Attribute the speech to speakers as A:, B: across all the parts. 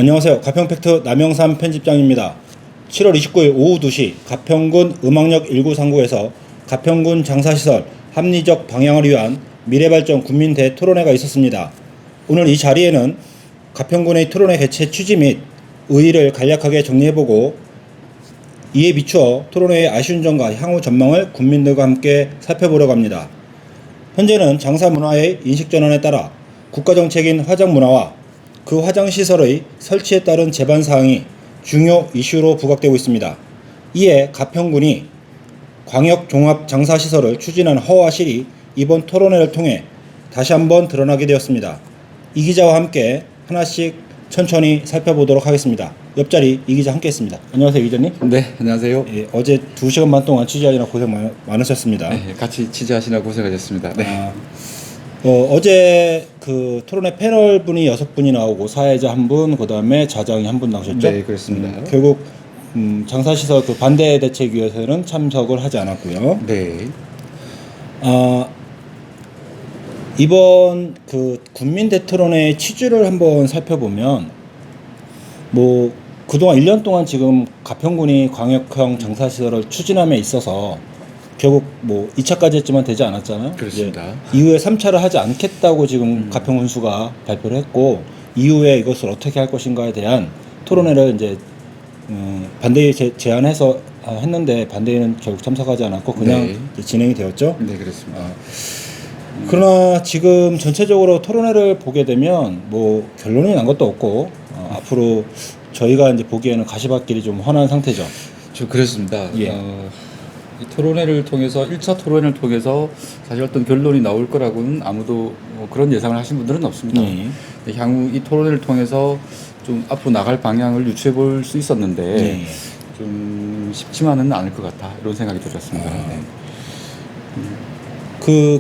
A: 안녕하세요. 가평팩트 남영삼 편집장입니다. 7월 29일 오후 2시 가평군 음악역 1939에서 가평군 장사시설 합리적 방향을 위한 미래발전 국민대 토론회가 있었습니다. 오늘 이 자리에는 가평군의 토론회 개최 취지 및 의의를 간략하게 정리해보고 이에 비추어 토론회의 아쉬운 점과 향후 전망을 국민들과 함께 살펴보려고 합니다. 현재는 장사문화의 인식전환에 따라 국가정책인 화장문화와 그 화장시설의 설치에 따른 제반사항이 중요 이슈로 부각되고 있습니다. 이에 가평군이 광역종합장사시설을 추진한 허와 실이 이번 토론회를 통해 다시 한번 드러나게 되었습니다. 이 기자와 함께 하나씩 천천히 살펴보도록 하겠습니다. 옆자리 이 기자 함께 했습니다. 안녕하세요, 이 기자님.
B: 네, 안녕하세요.
A: 예, 어제 2시간 반 동안 취재하느라 고생 많으셨습니다.
B: 네, 같이 취재하시느라 고생하셨습니다. 네.
A: 어제 그 토론회 패널 분이 6분이 나오고 사회자 1분, 그 다음에 자장이 1분 나오셨죠?
B: 네, 그렇습니다.
A: 결국 장사시설 그 반대 대책위원회는 참석을 하지 않았고요.
B: 네.
A: 이번 그 국민 대토론회 취지를 한번 살펴보면 뭐 그동안 1년 동안 지금 가평군이 광역형 장사시설을 추진함에 있어서 결국 뭐 2차까지 했지만 되지 않았잖아요.
B: 그렇습니다.
A: 이후에 3차를 하지 않겠다고 지금 가평군수가 발표를 했고 이후에 이것을 어떻게 할 것인가에 대한 토론회를 이제 반대에 제안해서 했는데 반대는 결국 참석하지 않았고 그냥
B: 네.
A: 진행이 되었죠.
B: 네, 그렇습니다.
A: 그러나 지금 전체적으로 토론회를 보게 되면 뭐 결론이 난 것도 없고 앞으로 저희가 이제 보기에는 가시밭길이 좀 훤한 상태죠.
B: 저 그렇습니다.
A: 예.
B: 이 토론회를 통해서 1차 토론회를 통해서 사실 어떤 결론이 나올 거라고는 아무도 그런 예상을 하신 분들은 없습니다. 향후 이 토론회를 통해서 좀 앞으로 나갈 방향을 유추해 볼 수 있었는데 좀 쉽지만은 않을 것 같다 이런 생각이 들었습니다. 네.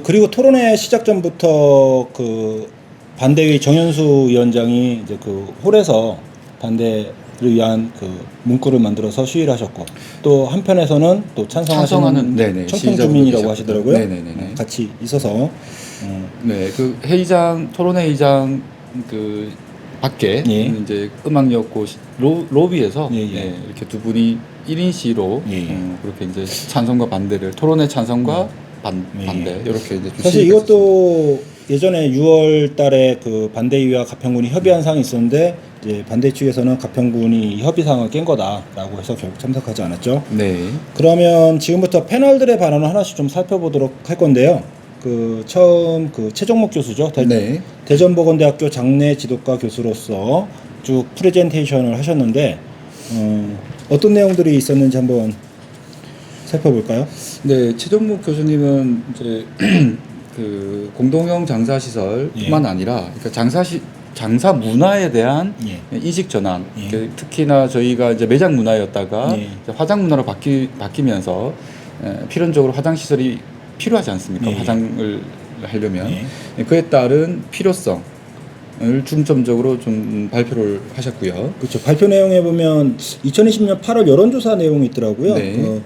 A: 그리고 토론회 시작 전부터 그 반대위 정현수 위원장이 이제 그 홀에서 반대를 위한 그 문구를 만들어서 시위를 하셨고 또 한편에서는 또 찬성하는 청평주민이라고 하시더라고요.
B: 네네네.
A: 같이 있어서
B: 네, 그 회의장 토론회 회의장 그 밖에 이제 음악역 로비에서 네, 이렇게 두 분이 1인 시로 그렇게 이제 찬성과 반대를 토론회 찬성과 반대 이렇게 이제
A: 사실 이것도 예전에 6월 달에 그 반대위와 가평군이 협의한 사항이 있었는데 이제 반대 측에서는 가평군이 협의사항을 깬 거다라고 해서 결국 참석하지 않았죠.
B: 네.
A: 그러면 지금부터 패널들의 발언을 하나씩 좀 살펴보도록 할 건데요. 그 처음 그 최종목 교수죠. 대전보건대학교 장내 지도과 교수로서 쭉 프레젠테이션을 하셨는데 어떤 내용들이 있었는지 한번 살펴볼까요?
B: 네, 최종목 교수님은 이제 그 공동형 장사시설뿐만 아니라 그러니까 장사 문화에 대한 인식 전환, 특히나 저희가 이제 매장 문화였다가 이제 화장 문화로 바뀌면서 필연적으로 화장 시설이 필요하지 않습니까? 화장을 하려면 그에 따른 필요성을 중점적으로 좀 발표를 하셨고요.
A: 그렇죠. 발표 내용에 보면 2020년 8월 여론조사 내용이 있더라고요.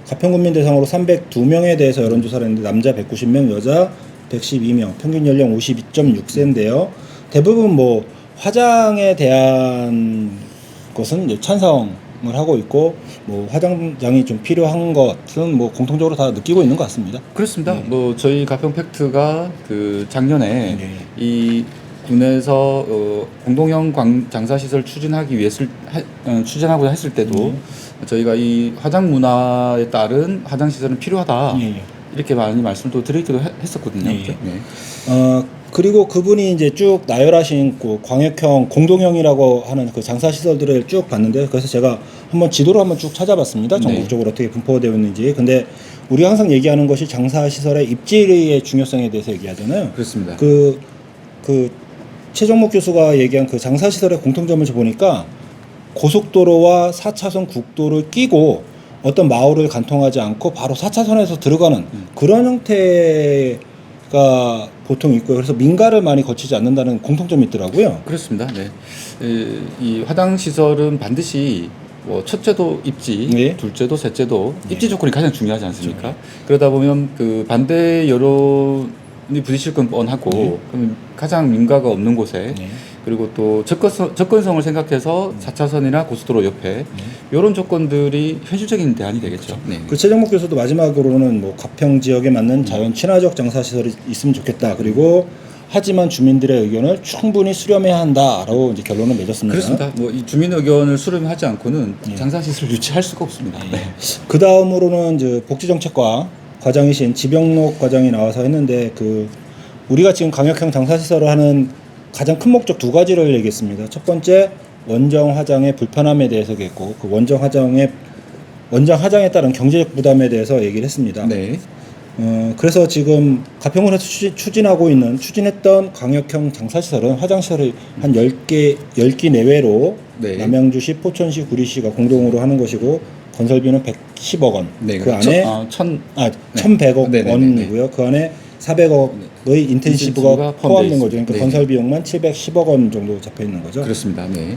A: 가평군민 대상으로 302명에 대해서 여론조사를 했는데 남자 190명, 여자 112명, 평균 연령 52.6세인데요. 대부분 뭐 화장에 대한 것은 이제 찬성을 하고 있고 뭐 화장장이 좀 필요한 것은 뭐 공통적으로 다 느끼고 있는 것 같습니다.
B: 그렇습니다. 뭐 저희 가평 팩트가 그 작년에 이 군에서 공동형 장사시설 추진하기 위해 추진하고자 했을 때도 저희가 이 화장 문화에 따른 화장 시설은 필요하다. 이렇게 많이 말씀도 드리기도 했었거든요.
A: 그리고 그분이 이제 쭉 나열하신 그 광역형 공동형이라고 하는 그 장사시설들을 쭉 봤는데 그래서 제가 한번 지도를 한번 쭉 찾아봤습니다. 전국적으로 어떻게 분포되어 있는지. 근데 우리가 항상 얘기하는 것이 장사시설의 입지의 중요성에 대해서 얘기하잖아요.
B: 그렇습니다.
A: 그 최종목 교수가 얘기한 그 장사시설의 공통점을 보니까 고속도로와 4차선 국도를 끼고 어떤 마을을 관통하지 않고 바로 4차선에서 들어가는 그런 형태가 보통 있고요. 그래서 민가를 많이 거치지 않는다는 공통점이 있더라고요.
B: 그렇습니다. 네. 이 화장 시설은 반드시 뭐 첫째도 입지, 둘째도 셋째도 입지 조건이 가장 중요하지 않습니까? 그러다 보면 그 반대 여론이 부딪힐 건 뻔하고 그럼 가장 민가가 없는 곳에 그리고 또 접근성을 생각해서 4차선이나 고속도로 옆에 이런 조건들이 현실적인 대안이 되겠죠. 네.
A: 그 최정목 교수도 마지막으로는 뭐 가평 지역에 맞는 자연 친화적 장사 시설이 있으면 좋겠다. 그리고 하지만 주민들의 의견을 충분히 수렴해야 한다라고 이제 결론을 맺었습니다.
B: 그렇습니다. 뭐 이 주민 의견을 수렴하지 않고는 장사 시설을 유치할 수가 없습니다. 네.
A: 그 다음으로는 이제 복지정책과 과장이신 지병록 과장이 나와서 했는데 그 우리가 지금 강력형 장사 시설을 하는 가장 큰 목적 두 가지를 얘기했습니다. 첫 번째 원정 화장의 불편함에 대해서 얘기했고 그 원정 화장에 따른 경제적 부담에 대해서 얘기를 했습니다.
B: 네.
A: 그래서 지금 가평군에서 추진했던 강력형 장사시설은 화장시설이 한 10기 내외로
B: 네.
A: 남양주시, 포천시, 구리시가 공동으로 하는 것이고 건설비는 110억 원.
B: 네.
A: 그 안에 1,100억 원이고요. 그 안에 400억의 인텐시브가 포함된 거죠. 그러니까
B: 네.
A: 건설 비용만 710억 원 정도 잡혀 있는 거죠.
B: 그렇습니다. 네.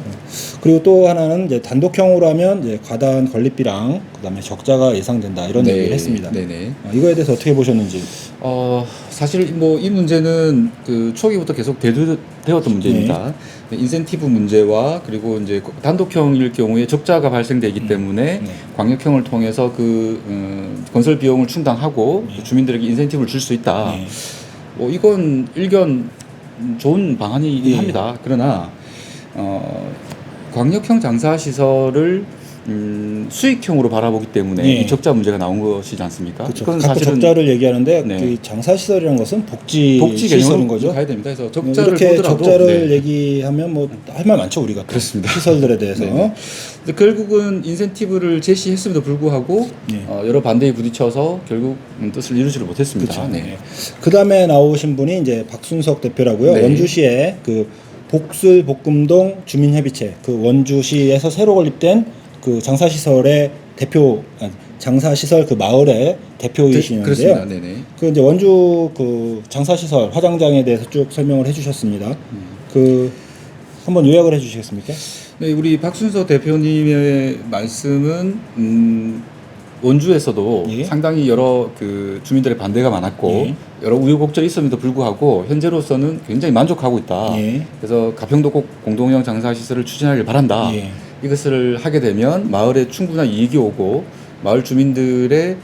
A: 그리고 또 하나는 이제 단독형으로 하면 이제 과다한 건립비랑 그다음에 적자가 예상된다 이런
B: 네.
A: 얘기를 했습니다.
B: 네네.
A: 이거에 대해서 어떻게 보셨는지?
B: 사실 뭐 이 문제는 그 초기부터 계속 되었던 문제입니다. 인센티브 문제와 그리고 이제 단독형일 경우에 적자가 발생되기 때문에 광역형을 통해서 그 건설 비용을 충당하고 주민들에게 인센티브를 줄 수 있다. 뭐 이건 일견 좋은 방안이긴 합니다. 그러나 광역형 장사 시설을 수익형으로 바라보기 때문에 이 적자 문제가 나온 것이지 않습니까?
A: 그렇죠. 자꾸 적자를 얘기하는데 그 장사 시설이라는 것은 복지 시설인 거죠.
B: 가야 됩니다. 그래서 적자를
A: 이렇게
B: 보더라도
A: 적자를 얘기하면 뭐 할 말 많죠 우리가.
B: 그렇습니다.
A: 시설들에 대해서.
B: 결국은 인센티브를 제시했음에도 불구하고 여러 반대에 부딪혀서 결국 뜻을 이루지를 못했습니다.
A: 그렇죠. 그 다음에 나오신 분이 이제 박순석 대표라고요. 원주시의 그 복술 복금동 주민협의체 그 원주시에서 새로 건립된 그 장사시설의 장사시설 그 마을의 대표이시는데요.
B: 그렇습니다. 네네.
A: 그 이제 원주 그 장사시설 화장장에 대해서 쭉 설명을 해주셨습니다. 그 한번 요약을 해주시겠습니까?
B: 네, 우리 박순서 대표님의 말씀은 원주에서도 상당히 여러 그 주민들의 반대가 많았고 여러 우여곡절이 있음에도 불구하고 현재로서는 굉장히 만족하고 있다. 그래서 가평도 꼭 공동형 장사시설을 추진하길 바란다. 이것을 하게 되면 마을에 충분한 이익이 오고 마을 주민들의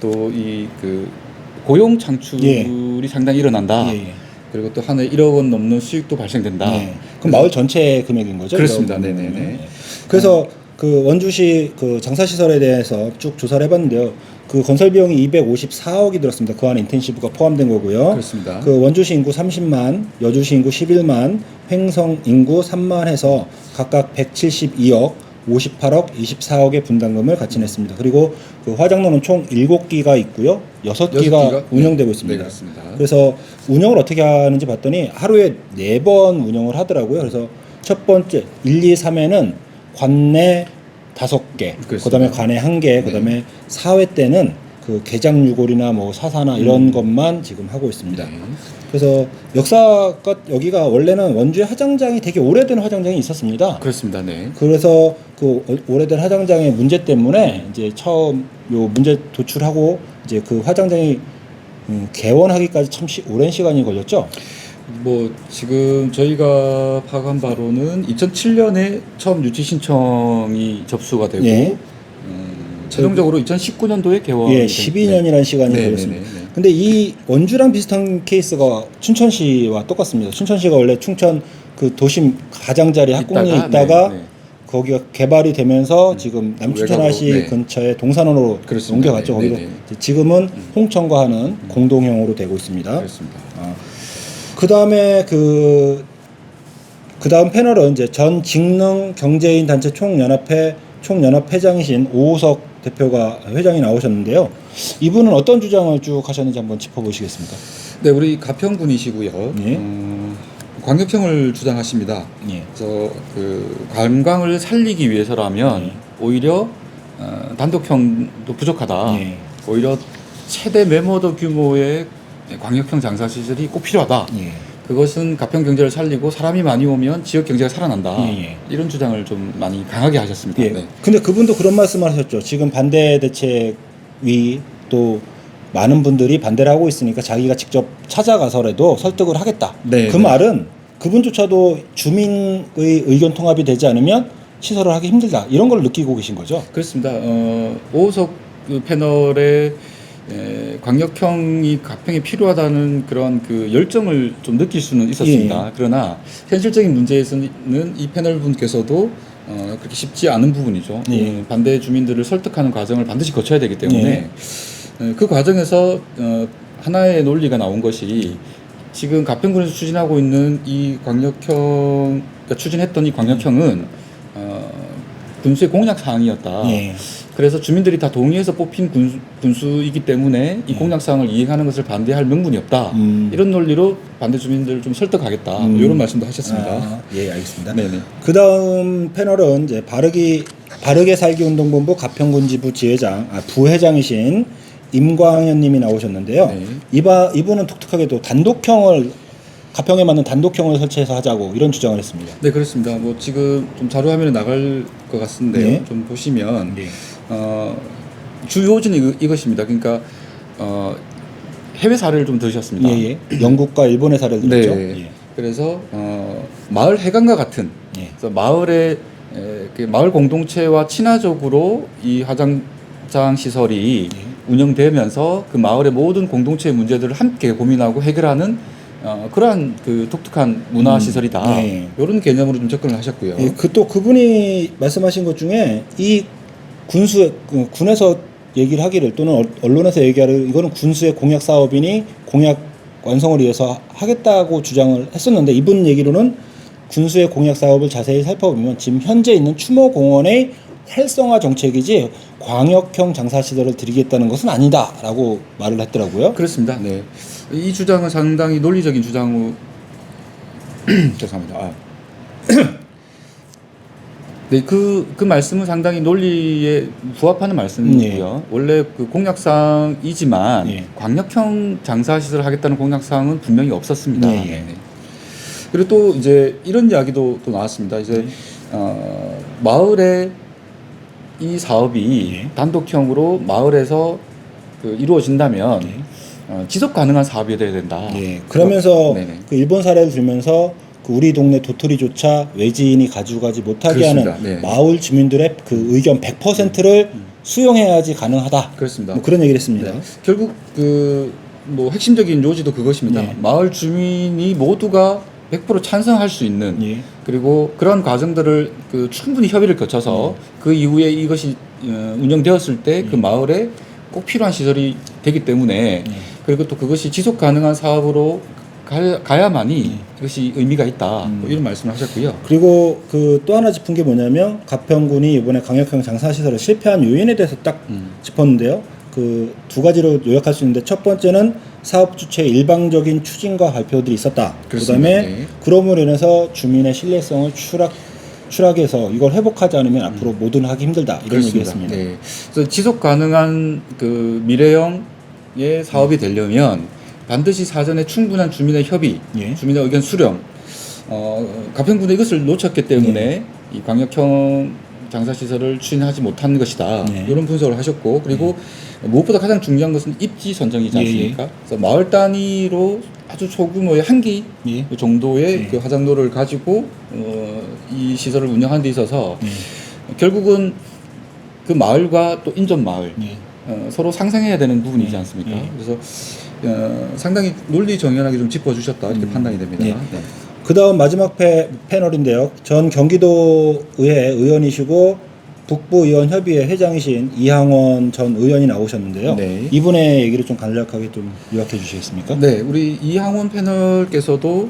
B: 또 이 그 고용 창출이 상당히 일어난다. 그리고 또 한 해 1억 원 넘는 수익도 발생된다.
A: 그럼 마을 전체 금액인 거죠?
B: 그렇습니다. 네네네.
A: 그래서 그 원주시 그 장사시설에 대해서 쭉 조사를 해봤는데요. 그 건설 비용이 254억이 들었습니다. 그 안에 인텐시브가 포함된 거고요.
B: 그렇습니다.
A: 그 원주시 인구 30만, 여주시 인구 11만, 횡성 인구 3만 해서 각각 172억, 58억, 24억의 분담금을 같이 냈습니다. 그리고 그 화장로는 총 7기가 있고요. 6기가 운영되고 있습니다.
B: 네, 그렇습니다.
A: 그래서 운영을 어떻게 하는지 봤더니 하루에 4번 운영을 하더라고요. 그래서 첫 번째 1, 2, 3회는 관내 5개, 그다음에 관내 1개, 그다음에 4회 때는 그 개장 유골이나 뭐 사사나 이런 것만 지금 하고 있습니다. 그래서 역사가 여기가 원래는 원주의 화장장이 되게 오래된 화장장이 있었습니다.
B: 그렇습니다. 네.
A: 그래서 그 오래된 화장장의 문제 때문에 이제 처음 요 문제 도출하고 이제 그 화장장이 개원하기까지 참 오랜 시간이 걸렸죠.
B: 뭐 지금 저희가 파악한 바로는 2007년에 처음 유치 신청이 접수가 되고 최종적으로 2019년도에 개원.
A: 12년이라는 시간이 걸렸습니다. 근데 이 원주랑 비슷한 케이스가 춘천시와 똑같습니다. 춘천시가 원래 춘천 그 도심 가장자리 학궁리에 있다가 거기가 개발이 되면서 지금 남춘천하시 근처에 동산원으로 옮겨갔죠. 거기도 지금은 홍천과 하는 공동형으로 되고 있습니다.
B: 그렇습니다.
A: 그 다음에 그 다음 패널은 이제 전 직능 경제인 단체 총연합회장이신 오우석 대표가 회장이 나오셨는데요. 이분은 어떤 주장을 쭉 하셨는지 한번 짚어보시겠습니까?
B: 네, 우리 가평군이시고요. 광역형을 주장하십니다. 그래서 그 관광을 살리기 위해서라면 오히려 단독형도 부족하다. 오히려 최대 매모더 규모의 광역형 장사시설이 꼭 필요하다. 그것은 가평 경제를 살리고 사람이 많이 오면 지역 경제가 살아난다. 이런 주장을 좀 많이 강하게 하셨습니다.
A: 근데 그분도 그런 말씀을 하셨죠. 지금 반대 대책위 또 많은 분들이 반대를 하고 있으니까 자기가 직접 찾아가서라도 설득을 하겠다. 그 말은 그분조차도 주민의 의견 통합이 되지 않으면 시설을 하기 힘들다 이런 걸 느끼고 계신 거죠?
B: 그렇습니다. 5호석 그 패널에 광역형이 가평이 필요하다는 그런 그 열정을 좀 느낄 수는 있었습니다.
A: 예.
B: 그러나 현실적인 문제에서는 이 패널 분께서도 그렇게 쉽지 않은 부분이죠.
A: 예.
B: 반대 주민들을 설득하는 과정을 반드시 거쳐야 되기 때문에 그 과정에서 하나의 논리가 나온 것이 지금 가평군에서 추진하고 있는 이 광역형, 그러니까 추진했던 이 광역형은 군수의 공약 사항이었다.
A: 예.
B: 그래서 주민들이 다 동의해서 뽑힌 군수이기 때문에 이 공약 사항을 이행하는 것을 반대할 명분이 없다. 이런 논리로 반대 주민들을 좀 설득하겠다. 이런 말씀도 하셨습니다.
A: 예, 알겠습니다.
B: 네네.
A: 그 다음 패널은 이제 바르게 살기 운동본부 가평군 지부 지회장, 부회장이신 임광현님이 나오셨는데요.
B: 네.
A: 이분은 독특하게도 가평에 맞는 단독형을 설치해서 하자고 이런 주장을 했습니다.
B: 네, 그렇습니다. 뭐 지금 좀 자료 화면에 나갈 것 같은데요.
A: 네.
B: 좀 보시면
A: 네.
B: 주 요지는 이것입니다. 그러니까 해외 사례를 좀 들으셨습니다.
A: 예. 영국과 일본의 사례를 들었죠.
B: 네.
A: 예.
B: 그래서 마을 해관과 같은
A: 예.
B: 그래서 마을의 그 마을 공동체와 친화적으로 이 화장장 시설이 운영되면서 그 마을의 모든 공동체의 문제들을 함께 고민하고 해결하는 그러한 그 독특한 문화 시설이다.
A: 네.
B: 이런 개념으로 좀 접근을 하셨고요.
A: 예, 그분이 말씀하신 것 중에 이 군에서 얘기를 하기를 또는 언론에서 얘기하기를 이거는 군수의 공약 사업이니 공약 완성을 위해서 하겠다고 주장을 했었는데 이분 얘기로는 군수의 공약 사업을 자세히 살펴보면 지금 현재 있는 추모공원의 활성화 정책이지 광역형 장사시설을 드리겠다는 것은 아니다라고 말을 했더라고요.
B: 그렇습니다. 네. 이 주장은 상당히 논리적인 주장으로 죄송합니다. 네, 그 말씀은 상당히 논리에 부합하는 말씀이고요. 원래 그 공약사항이지만
A: 예.
B: 광역형 장사시설을 하겠다는 공약사항은 분명히 없었습니다.
A: 예.
B: 네. 그리고 또 이제 이런 이야기도 또 나왔습니다. 이제 마을에 이 사업이
A: 예.
B: 단독형으로 마을에서 그 이루어진다면 지속 가능한 사업이 돼야 된다.
A: 예. 그러면서
B: 네네.
A: 그 일본 사례를 들면서 그 우리 동네 도토리조차 외지인이 가지고가지 못하게
B: 그렇습니다.
A: 하는
B: 네.
A: 마을 주민들의 그 의견 100%를 수용해야지 가능하다.
B: 그렇습니다.
A: 뭐 그런 얘기를 했습니다.
B: 네. 결국 그 뭐 핵심적인 요지도 그것입니다.
A: 네.
B: 마을 주민이 모두가 100% 찬성할 수 있는
A: 예.
B: 그리고 그런 과정들을 그 충분히 협의를 거쳐서 그 이후에 이것이 운영되었을 때 그 마을에 꼭 필요한 시설이 되기 때문에 그리고 또 그것이 지속 가능한 사업으로 가야만이 그것이 의미가 있다. 뭐 이런 말씀을 하셨고요.
A: 그리고 그 또 하나 짚은 게 뭐냐면 가평군이 이번에 강력형 장사시설을 실패한 요인에 대해서 딱 짚었는데요. 그 두 가지로 요약할 수 있는데 첫 번째는 사업 주체의 일방적인 추진과 발표들이 있었다.
B: 그렇습니다.
A: 그다음에
B: 네.
A: 그럼으로 인해서 주민의 신뢰성을 추락해서 이걸 회복하지 않으면 앞으로 뭐든 하기 힘들다. 이런
B: 그렇습니다.
A: 얘기했습니다.
B: 네. 그래서 지속 가능한 그 미래형의 사업이 되려면 반드시 사전에 충분한 주민의 협의,
A: 예.
B: 주민의 의견 수렴. 가평군은 이것을 놓쳤기 때문에 이 광역형 장사시설을 추진하지 못한 것이다.
A: 네.
B: 이런 분석을 하셨고 그리고 무엇보다 가장 중요한 것은 입지 선정이지 않습니까?
A: 예.
B: 그래서 마을 단위로 아주 소규모의 한기
A: 예.
B: 정도의
A: 예.
B: 그 화장로를 가지고 이 시설을 운영하는 데 있어서 결국은 그 마을과 또 인접 마을 서로 상생해야 되는 부분이지 않습니까? 그래서 상당히 논리 정연하게 좀 짚어주셨다 이렇게 판단이 됩니다.
A: 예.
B: 네.
A: 그 다음 마지막 패널인데요. 전 경기도의회 의원이시고 북부의원협의회 회장이신 이항원 전 의원이 나오셨는데요.
B: 네.
A: 이분의 얘기를 좀 간략하게 좀 요약해 주시겠습니까?
B: 네, 우리 이항원 패널께서도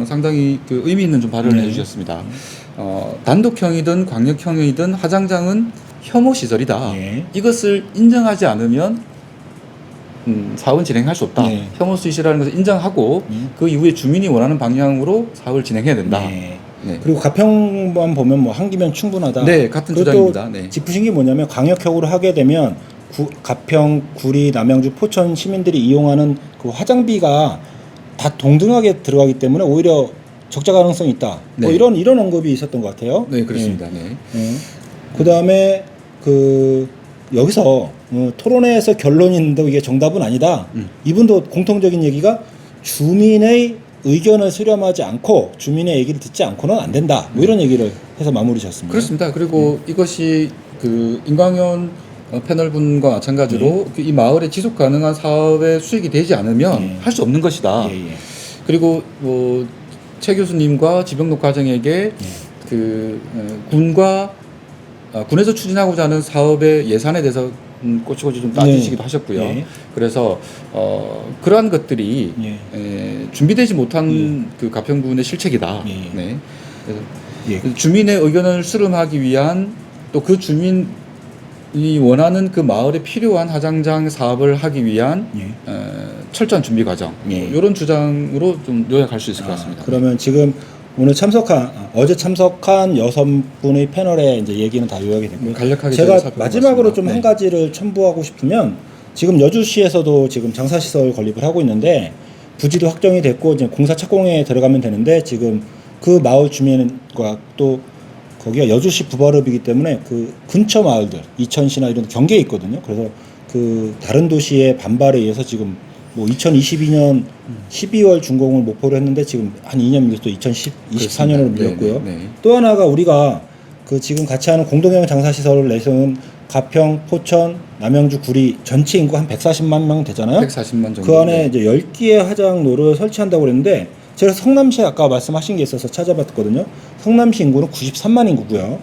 B: 상당히 그 의미 있는 좀 발언을 해주셨습니다. 단독형이든 광역형이든 화장장은 혐오 시설이다.
A: 예.
B: 이것을 인정하지 않으면 사업은 진행할 수 없다.
A: 네.
B: 혐오 수시라는 것을 인정하고 그 이후에 주민이 원하는 방향으로 사업을 진행해야 된다.
A: 네.
B: 네.
A: 그리고 가평만 보면 뭐 한기면 충분하다.
B: 네, 같은
A: 그리고
B: 주장입니다.
A: 또
B: 네.
A: 짚으신 게 뭐냐면 광역형으로 하게 되면 가평, 구리, 남양주, 포천 시민들이 이용하는 그 화장비가 다 동등하게 들어가기 때문에 오히려 적자 가능성이 있다.
B: 네.
A: 뭐 이런 언급이 있었던 것 같아요.
B: 네, 그렇습니다. 네.
A: 그 다음에 여기서 토론회에서 결론이 있는데 이게 정답은 아니다. 이분도 공통적인 얘기가 주민의 의견을 수렴하지 않고 주민의 얘기를 듣지 않고는 안 된다. 뭐 이런 얘기를 해서 마무리 졌습니다.
B: 그렇습니다. 그리고 이것이 그 인광현 패널분과 마찬가지로 이 마을의 지속 가능한 사업의 수익이 되지 않으면 할 수 없는 것이다. 그리고 뭐 최 교수님과 지병록 과정에게 그 군에서 추진하고자 하는 사업의 예산에 대해서 꼬치꼬치 좀 따지시기도 하셨고요. 그래서 그러한 것들이 준비되지 못한 그 가평군의 실책이다. 네. 그래서 주민의 의견을 수렴하기 위한 또 그 주민이 원하는 그 마을에 필요한 하장장 사업을 하기 위한 철저한 준비 과정 이런 주장으로 좀 요약할 수 있을 것 같습니다.
A: 그러면 지금 오늘 어제 참석한 6분의 패널에 이제 얘기는 다 요약이 됐고요.
B: 간략하게
A: 제가 마지막으로 좀 한 가지를 첨부하고 싶으면 지금 여주시에서도 지금 장사시설 건립을 하고 있는데 부지도 확정이 됐고 이제 공사 착공에 들어가면 되는데 지금 그 마을 주민과 또 거기가 여주시 부발읍이기 때문에 그 근처 마을들 이천시나 이런 경계에 있거든요. 그래서 그 다른 도시의 반발에 의해서 지금 뭐 2022년 12월 준공을 목표로 했는데 지금 한 2년 미뤄서 2024년으로 밀렸고요. 또 하나가 우리가 그 지금 같이 하는 공동형 장사시설을 내세운 가평, 포천, 남양주, 구리 전체 인구 한 140만 명 되잖아요.
B: 140만 정도.
A: 그 안에 이제 10개의 화장로를 설치한다고 그랬는데 제가 성남시 아까 말씀하신 게 있어서 찾아봤거든요. 성남시 인구는 93만 인구고요.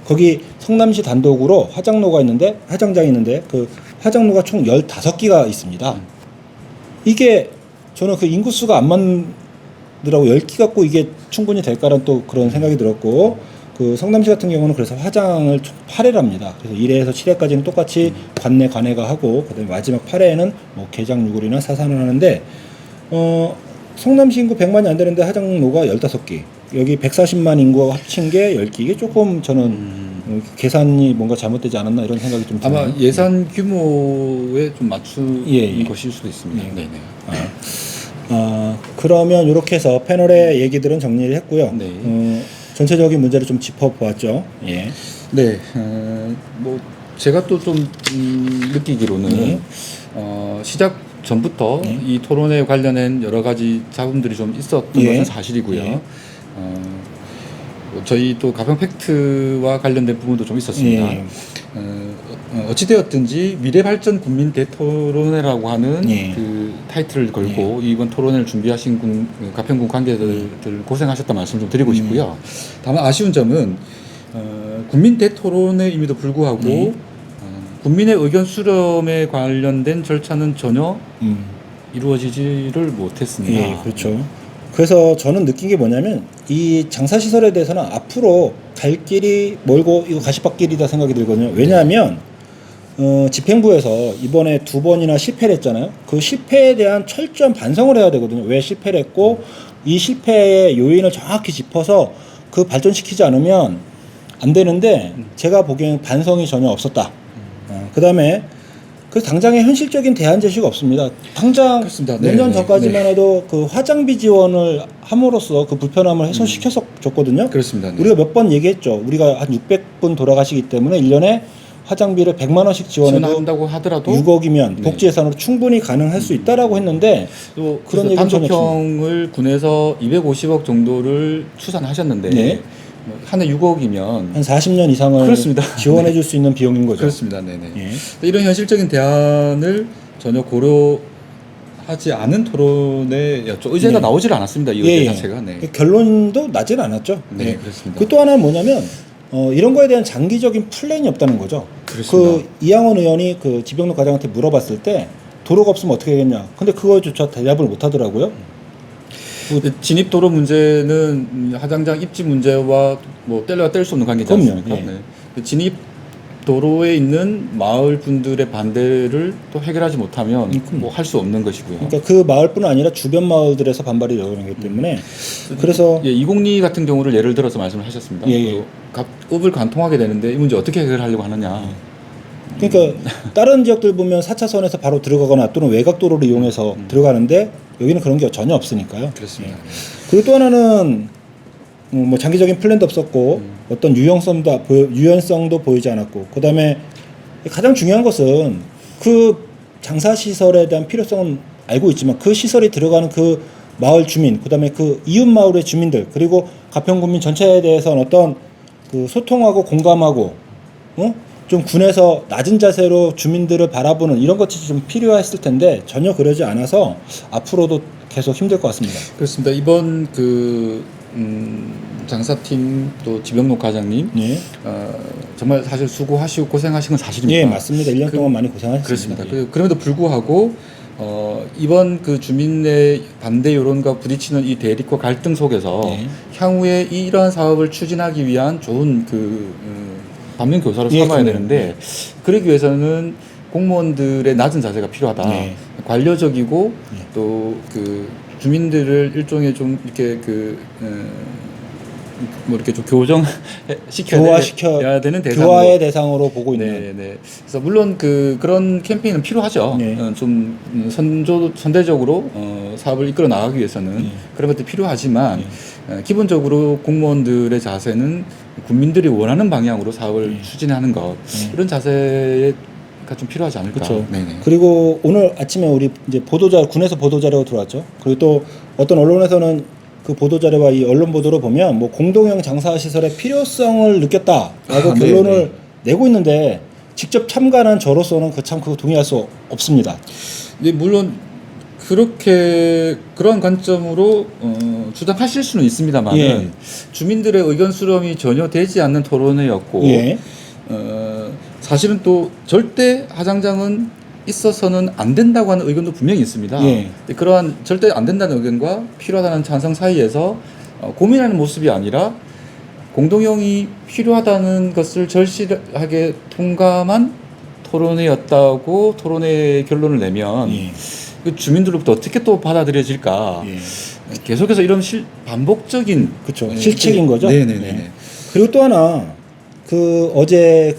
A: 거기 성남시 단독으로 화장장이 있는데 그 화장로가 총 15개가 있습니다. 이게 저는 그 인구수가 안 맞더라고 10개 갖고 이게 충분히 될까라는 또 그런 생각이 들었고 그 성남시 같은 경우는 그래서 화장을 8회를 합니다. 그래서 1회에서 7회까지는 똑같이 관내가 하고 그다음에 마지막 8회에는 뭐 개장 유골이나 사산을 하는데 성남시 인구 100만이 안 되는데 화장로가 15개 여기 140만 인구와 합친 게 10개 이게 조금 저는 계산이 뭔가 잘못되지 않았나 이런 생각이 좀 드네요.
B: 아마 예산 규모에 좀 맞춘 것일 수도 있습니다. 네네.
A: 그러면 이렇게 해서 패널의 얘기들은 정리를 했고요. 전체적인 문제를 좀 짚어보았죠.
B: 네. 뭐 제가 또 좀 느끼기로는 시작 전부터 이 토론에 관련된 여러 가지 잡음들이 좀 있었던 것은 사실이고요. 저희 또 가평 팩트와 관련된 부분도 좀 있었습니다. 어찌되었든지 미래발전 국민 대토론회라고 하는 그 타이틀을 걸고 이번 토론회를 준비하신 가평군 관계자들 고생하셨다 말씀 좀 드리고 싶고요. 다만 아쉬운 점은 국민 대토론회임에도 불구하고 국민의 의견 수렴에 관련된 절차는 전혀 이루어지지를 못했습니다.
A: 그렇죠. 그래서 저는 느낀 게 뭐냐면 이 장사시설에 대해서는 앞으로 갈 길이 멀고 이거 가시밭길이다 생각이 들거든요. 왜냐하면 집행부에서 이번에 2번이나 실패를 했잖아요. 그 실패에 대한 철저한 반성을 해야 되거든요. 왜 실패를 했고 이 실패의 요인을 정확히 짚어서 그 발전시키지 않으면 안 되는데 제가 보기에는 반성이 전혀 없었다. 그 다음에 그 당장의 현실적인 대안 제시가 없습니다. 당장 몇 년 전까지만 해도 그 화장비 지원을 함으로써 그 불편함을 해소시켜서 줬거든요.
B: 그렇습니다.
A: 우리가 몇 번 얘기했죠. 우리가 한 600분 돌아가시기 때문에 1년에 화장비를 100만 원씩 지원한다고
B: 하더라도
A: 6억이면 복지 예산으로 충분히 가능할 수 있다라고 했는데
B: 또 그런 단독형을 군에서 250억 정도를 추산하셨는데 한 해 6억이면
A: 한 40년 이상을
B: 그렇습니다.
A: 지원해 줄 수 있는 비용인 거죠.
B: 그렇습니다. 네네. 이런 현실적인 대안을 전혀 고려하지 않은 토론회였죠. 의제가 나오질 않았습니다. 이 의제 자체가.
A: 결론도 나질 않았죠.
B: 그렇습니다.
A: 그 또 하나는 뭐냐면 이런 거에 대한 장기적인 플랜이 없다는 거죠.
B: 그렇습니다.
A: 그 이양원 의원이 그 지병록 과장한테 물어봤을 때 도로가 없으면 어떻게 하겠냐. 근데 그거조차 대답을 못 하더라고요.
B: 진입 도로 문제는 하장장 입지 문제와 뭐 뗄래야 뗄 수 없는 관계지 않습니까? 진입 도로에 있는 마을 분들의 반대를 또 해결하지 못하면 뭐 할 수 없는 것이고요.
A: 그러니까 그 마을뿐 아니라 주변 마을들에서 반발이 일어나기 때문에 그래서
B: 이곡리 같은 경우를 예를 들어서 말씀을 하셨습니다. 읍을 관통하게 되는데 이 문제 어떻게 해결하려고 하느냐.
A: 그러니까 다른 지역들 보면 4차선에서 바로 들어가거나 또는 외곽도로를 이용해서 들어가는데 여기는 그런 게 전혀 없으니까요.
B: 그렇습니다.
A: 그리고 또 하나는 뭐 장기적인 플랜도 없었고 어떤 유연성도 보이지 않았고 그다음에 가장 중요한 것은 그 장사시설에 대한 필요성은 알고 있지만 그 시설이 들어가는 그 마을 주민, 그다음에 그 이웃 마을의 주민들, 그리고 가평 군민 전체에 대해서는 어떤 그 소통하고 공감하고, 좀 군에서 낮은 자세로 주민들을 바라보는 이런 것이 좀 필요했을 텐데 전혀 그러지 않아서 앞으로도 계속 힘들 것 같습니다.
B: 그렇습니다. 이번 장사팀 또 지병록 과장님
A: 예.
B: 정말 사실 수고하시고 고생하신 건 사실입니다.
A: 예, 맞습니다. 1년 동안 많이 고생하셨습니다.
B: 그렇습니다.
A: 예.
B: 그럼에도 불구하고 이번 그 주민의 반대 여론과 부딪히는 이 대립과 갈등 속에서
A: 예.
B: 향후에 이러한 사업을 추진하기 위한 좋은 반면 교사로
A: 예,
B: 삼아야
A: 그럼요.
B: 되는데 그러기 위해서는 공무원들의 낮은 자세가 필요하다.
A: 예.
B: 관료적이고 또 그 주민들을 일종의 좀 이렇게 뭐 이렇게 좀 교화시켜야 되는 대상으로.
A: 교화의 대상으로 보고 있는.
B: 네. 그래서 물론 그런 캠페인은 필요하죠.
A: 네.
B: 좀 선대적으로 사업을 이끌어 나가기 위해서는
A: 네.
B: 그런 것도 필요하지만 기본적으로 공무원들의 자세는 국민들이 원하는 방향으로 사업을 추진하는 것 이런 자세가 좀 필요하지 않을까.
A: 그렇죠.
B: 네네.
A: 그리고 오늘 아침에 우리 이제 군에서 보도자료가 들어왔죠. 그리고 또 어떤 언론에서는 그 보도자료와 이 언론 보도를 보면 뭐 공동형 장사시설의 필요성을 느꼈다라고 결론을
B: 네네.
A: 내고 있는데 직접 참가한 저로서는 그거 동의할 수 없습니다.
B: 네, 물론 그러한 관점으로 주장하실 수는 있습니다만은
A: 예.
B: 주민들의 의견 수렴이 전혀 되지 않는 토론회였고
A: 예.
B: 사실은 또 절대 하장장은 있어서는 안 된다고 하는 의견도 분명히 있습니다.
A: 예.
B: 근데 그러한 절대 안 된다는 의견과 필요하다는 찬성 사이에서 고민하는 모습이 아니라 공동형이 필요하다는 것을 절실하게 통감한 토론회였다고 토론회 결론을 내면
A: 예.
B: 그 주민들로부터 어떻게 또 받아들여질까?
A: 예.
B: 계속해서 이런 반복적인
A: 그렇죠. 실책인 거죠.
B: 네네네.
A: 네. 그리고 또 하나 어제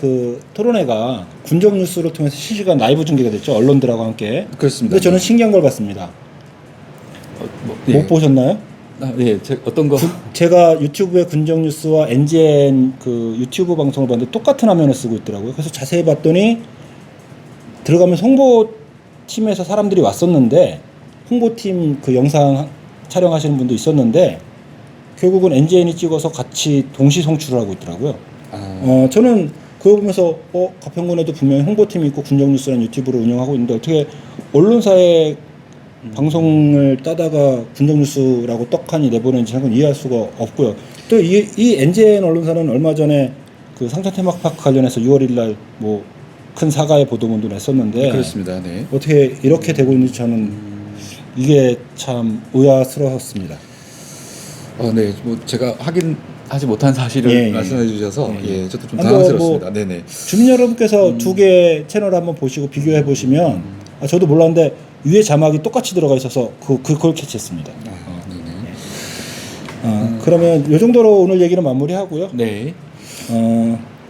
A: 토론회가 군정 뉴스를 통해서 실시간 라이브 중계가 됐죠. 언론들하고 함께.
B: 그렇습니다.
A: 근데 저는 신기한 걸 봤습니다. 못 보셨나요?
B: 네, 어떤 거?
A: 제가 유튜브에 군정 뉴스와 NGN 유튜브 방송을 봤는데 똑같은 화면을 쓰고 있더라고요. 그래서 자세히 봤더니 들어가면 홍보팀에서 사람들이 왔었는데 홍보팀 영상 촬영하시는 분도 있었는데 결국은 NGN이 찍어서 같이 동시 송출을 하고 있더라고요. 저는 그거 보면서 가평군에도 분명히 홍보팀이 있고 군정뉴스라는 유튜브를 운영하고 있는데 어떻게 언론사의 방송을 따다가 군정뉴스라고 떡하니 내보내는지 저는 이해할 수가 없고요. 또 이 NGN 언론사는 얼마 전에 상천 테마파크 관련해서 6월 1일 날 뭐 큰 사과의 보도문도 냈었는데
B: 그렇습니다. 네.
A: 어떻게 이렇게 되고 있는지 저는 이게 참 의아스러웠습니다.
B: 네, 뭐 제가 확인하지 못한 사실을 말씀해 주셔서 저도 좀 당황스럽습니다. 네네.
A: 주민 여러분께서 두 개의 채널 한번 보시고 비교해 보시면 저도 몰랐는데 위에 자막이 똑같이 들어가 있어서 그걸 캐치했습니다.
B: 네네.
A: 그러면 이 정도로 오늘 얘기는 마무리하고요.
B: 네.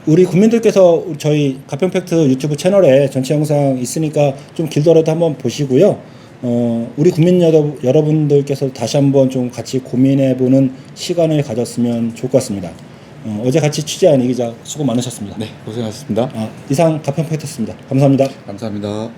A: 우리 국민들께서 저희 가평팩트 유튜브 채널에 전체 영상 있으니까 좀 길더라도 한번 보시고요. 우리 국민 여러분들께서 다시 한번 좀 같이 고민해보는 시간을 가졌으면 좋을 것 같습니다. 어제 같이 취재한 이 기자 수고 많으셨습니다.
B: 네, 고생하셨습니다.
A: 이상 가평팩트였습니다. 감사합니다.
B: 감사합니다.